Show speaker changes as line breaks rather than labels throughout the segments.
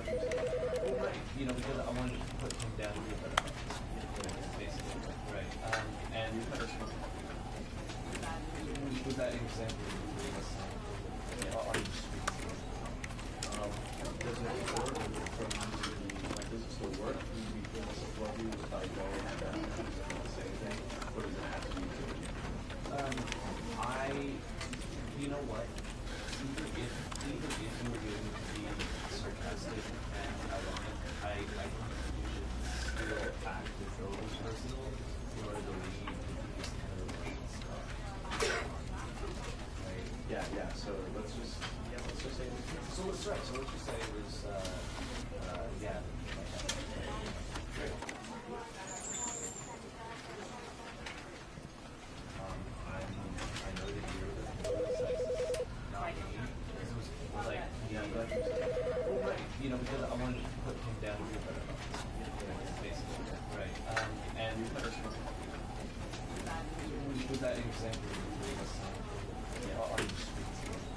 Well, right. Because I wanted to put him down to be a better basically. Right. And with that example you gave us on the streets,
does it work from does it still work? Do you feel this above you if I go and say anything? Or does it have to be
you know what? Even if you were going to be sarcastic and ironic, I think you should still act as though it was personal in order to leave these kind of stuff. Right?
Yeah. So let's just say it was
So let's just say it was yeah. Great. I know that you're the sexist, not me. This was like well, right. Because I wanted to put him down to be a better basically. Right. And with that example you gave us on the streets,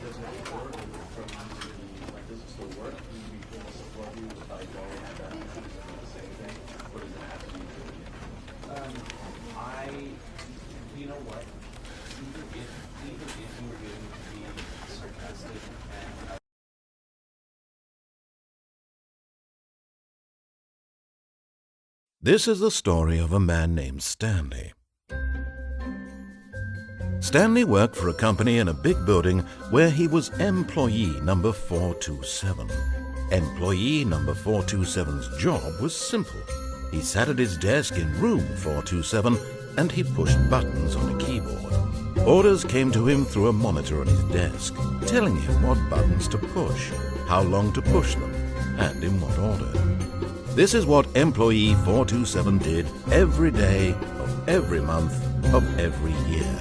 does it work from does it still work? Do you feel this above you if I go and say anything? Or does it have to be
you know what? Even if you were going to be sarcastic and
This is the story of a man named Stanley. Stanley worked for a company in a big building where he was employee number 427. Employee number 427's job was simple. He sat at his desk in room 427 and he pushed buttons on a keyboard. Orders came to him through a monitor on his desk, telling him what buttons to push, how long to push them, and in what order. This is what employee 427 did every day of every month of every year.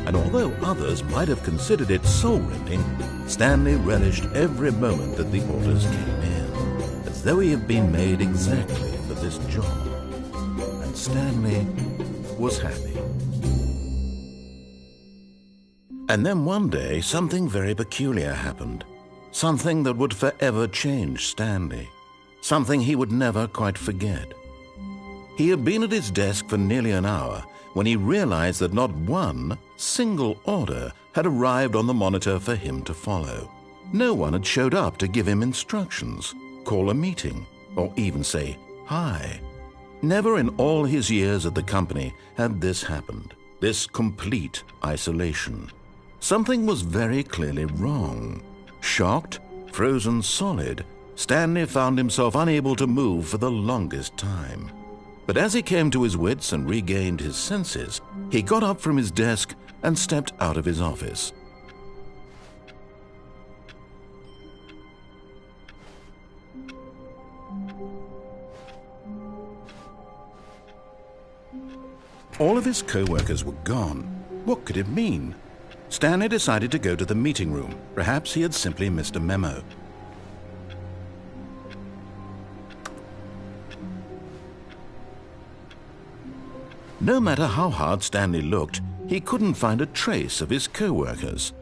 And although others might have considered it soul-rending, Stanley relished every moment that the orders came in, as though he had been made exactly for this job. And Stanley was happy. And then one day, something very peculiar happened. Something that would forever change Stanley. Something he would never quite forget. He had been at his desk for nearly an hour when he realized that not one single order had arrived on the monitor for him to follow. No one had showed up to give him instructions, call a meeting, or even say hi. Never in all his years at the company had this happened, this complete isolation. Something was very clearly wrong. Shocked, frozen solid, Stanley found himself unable to move for the longest time. But as he came to his wits and regained his senses, he got up from his desk and stepped out of his office. All of his co-workers were gone. What could it mean? Stanley decided to go to the meeting room. Perhaps he had simply missed a memo. No matter how hard Stanley looked, he couldn't find a trace of his co-workers.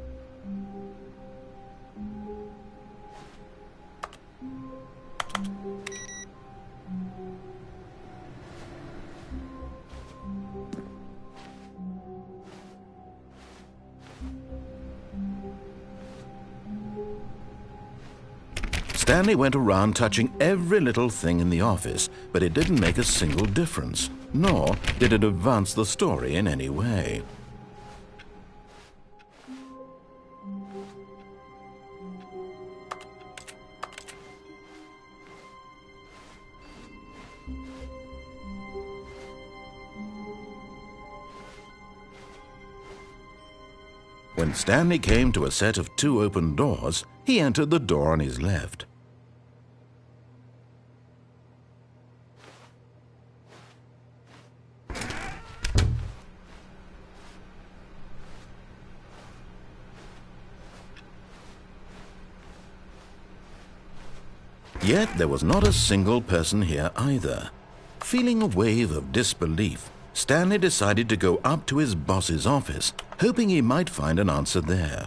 Stanley went around touching every little thing in the office, but it didn't make a single difference, nor did it advance the story in any way. When Stanley came to a set of 2 open doors, he entered the door on his left. Yet there was not a single person here either. Feeling a wave of disbelief, Stanley decided to go up to his boss's office, hoping he might find an answer there.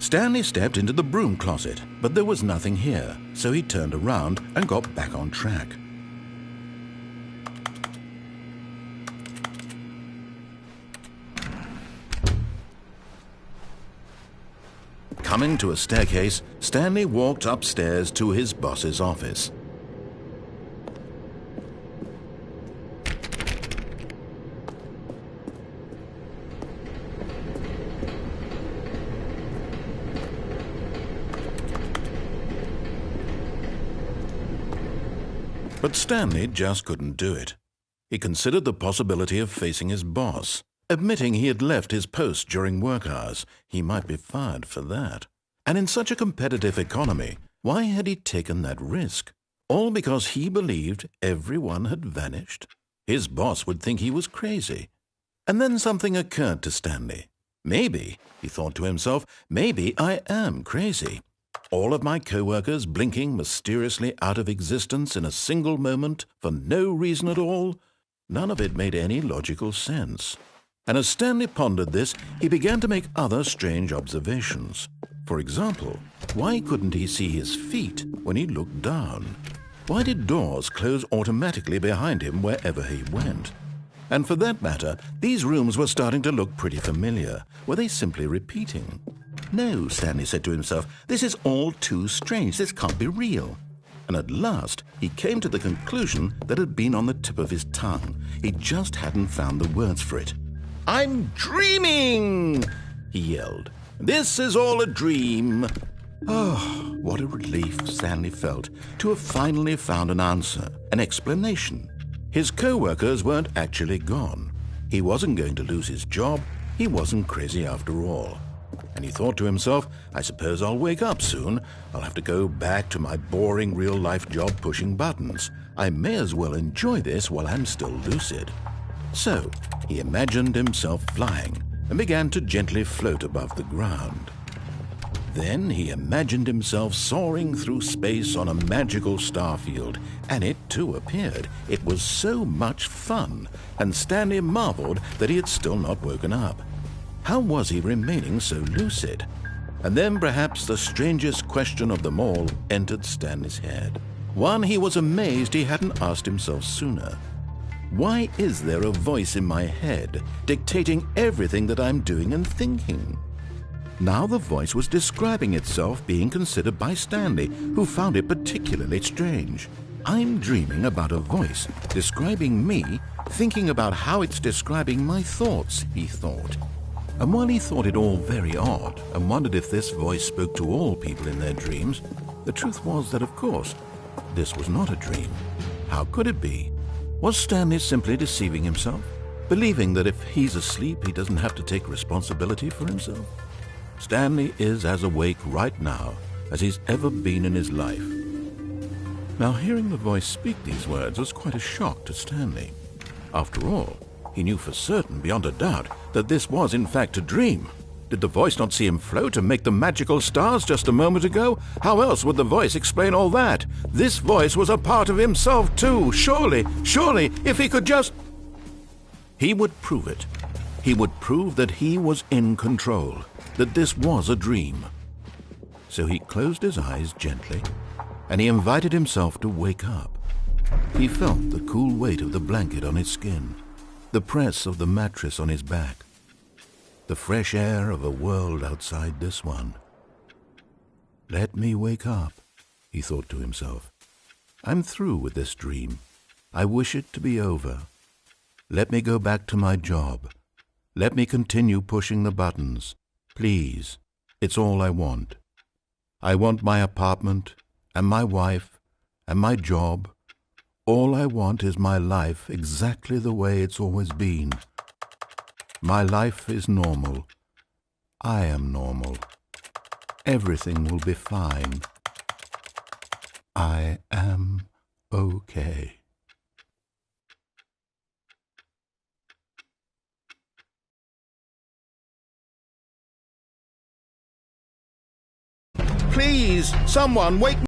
Stanley stepped into the broom closet, but there was nothing here, so he turned around and got back on track. Coming to a staircase, Stanley walked upstairs to his boss's office. But Stanley just couldn't do it. He considered the possibility of facing his boss. Admitting he had left his post during work hours, he might be fired for that. And in such a competitive economy, why had he taken that risk? All because he believed everyone had vanished? His boss would think he was crazy. And then something occurred to Stanley. Maybe, he thought to himself, maybe I am crazy. All of my co-workers blinking mysteriously out of existence in a single moment for no reason at all? None of it made any logical sense. And as Stanley pondered this, he began to make other strange observations. For example, why couldn't he see his feet when he looked down? Why did doors close automatically behind him wherever he went? And for that matter, these rooms were starting to look pretty familiar. Were they simply repeating? No, Stanley said to himself, this is all too strange. This can't be real. And at last, he came to the conclusion that had been on the tip of his tongue. He just hadn't found the words for it. "I'm dreaming!" he yelled. "This is all a dream." Oh, what a relief Stanley felt to have finally found an answer, an explanation. His co-workers weren't actually gone. He wasn't going to lose his job. He wasn't crazy after all. And he thought to himself, I suppose I'll wake up soon. I'll have to go back to my boring real-life job pushing buttons. I may as well enjoy this while I'm still lucid. So he imagined himself flying and began to gently float above the ground. Then he imagined himself soaring through space on a magical starfield, and it too appeared. It was so much fun, and Stanley marveled that he had still not woken up. How was he remaining so lucid? And then perhaps the strangest question of them all entered Stanley's head. One he was amazed he hadn't asked himself sooner. Why is there a voice in my head dictating everything that I'm doing and thinking? Now the voice was describing itself being considered by Stanley, who found it particularly strange. I'm dreaming about a voice describing me, thinking about how it's describing my thoughts, he thought. And while he thought it all very odd and wondered if this voice spoke to all people in their dreams, the truth was that, of course, this was not a dream. How could it be? Was Stanley simply deceiving himself, believing that if he's asleep he doesn't have to take responsibility for himself? Stanley is as awake right now as he's ever been in his life. Now, hearing the voice speak these words was quite a shock to Stanley. After all, he knew for certain, beyond a doubt, that this was in fact a dream. Did the voice not see him float and make the magical stars just a moment ago? How else would the voice explain all that? This voice was a part of himself too. Surely, if he could just... He would prove it. He would prove that he was in control, that this was a dream. So he closed his eyes gently, and he invited himself to wake up. He felt the cool weight of the blanket on his skin, the press of the mattress on his back, the fresh air of a world outside this one. Let me wake up, he thought to himself. I'm through with this dream. I wish it to be over. Let me go back to my job. Let me continue pushing the buttons. Please, it's all I want. I want my apartment and my wife and my job. All I want is my life exactly the way it's always been. My life is normal. I am normal. Everything will be fine. I am okay. Please, someone wake me